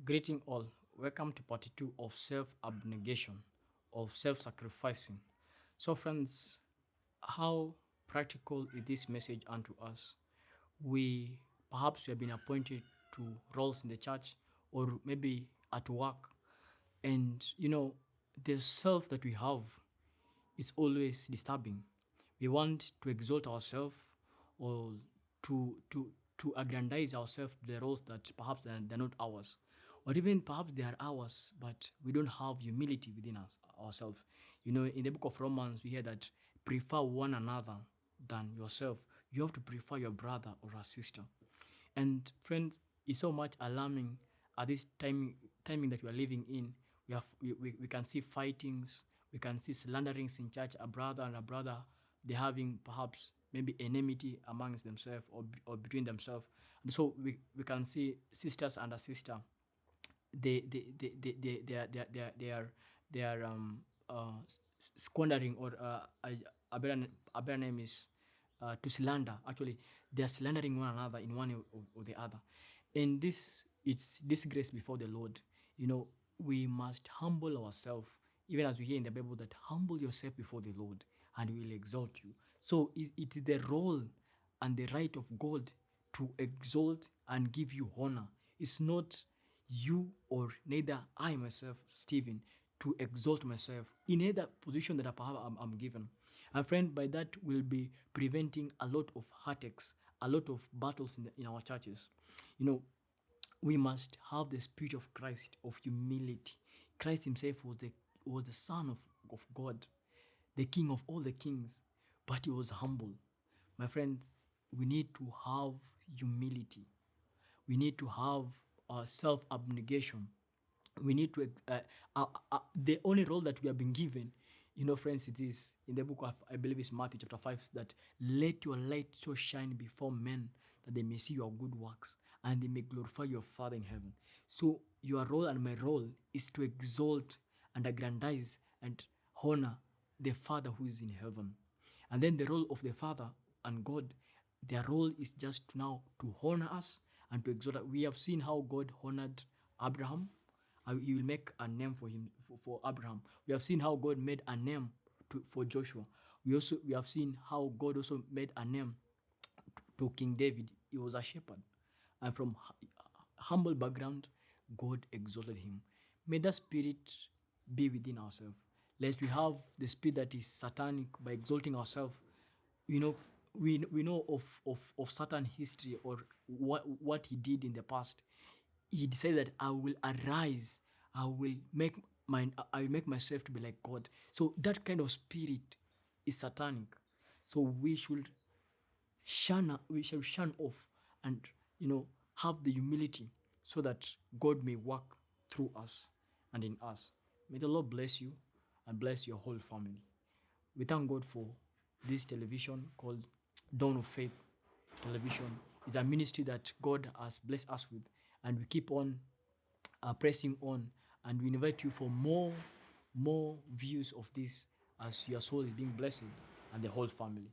Greeting all. Welcome to part 2 of self-abnegation, of self-sacrificing. So friends, how practical is this message unto us? Perhaps we have been appointed to roles in the church or maybe at work. And the self that we have is always disturbing. We want to exalt ourselves or to aggrandize ourselves to the roles that perhaps they're not ours. Or even perhaps they are ours, but we don't have humility within ourselves. In the book of Romans, we hear that prefer one another than yourself. You have to prefer your brother or a sister. And friends, it's so much alarming at this timing that we are living in. We can see fightings, we can see slanderings in church, a brother and a brother, they're having perhaps maybe enmity amongst themselves or between themselves. And so we can see sisters and a sister, they are squandering, or a better name is to slander. Actually, they are slandering one another in one or the other. And it's disgrace before the Lord. We must humble ourselves, even as we hear in the Bible that humble yourself before the Lord and he will exalt you. So it is the role and the right of God to exalt and give you honor. It's not you or neither I myself, Stephen, to exalt myself in either position that I'm given. And friend, by that we'll be preventing a lot of heartaches, a lot of battles in our churches. We must have the spirit of Christ, of humility. Christ himself was the Son of God, the King of all the kings, but he was humble. My friends, we need to have humility. We need to have self-abnegation. We need to, the only role that we have been given, friends, it is in the book of, I believe it's Matthew chapter 5, that let your light so shine before men that they may see your good works and they may glorify your Father in heaven. So your role and my role is to exalt and aggrandize and honor the Father who is in heaven. And then the role of the Father and God, their role is just now to honor us and to exalt us. We have seen how God honored Abraham. He will make a name for him, for Abraham. We have seen how God made a name for Joshua. We have seen how God also made a name to King David. He was a shepherd. And from humble background, God exalted him. May that spirit be within ourselves. Lest we have the spirit that is satanic by exalting ourselves. We know of Satan history, or what he did in the past. He decided that I will arise, I will make myself to be like God. So that kind of spirit is satanic. So we shall shun off and have the humility so that God may work through us and in us. May the Lord bless you and bless your whole family. We thank God for this television called Dawn of Faith Television. It's a ministry that God has blessed us with, and we keep on pressing on, and we invite you for more views of this as your soul is being blessed and the whole family.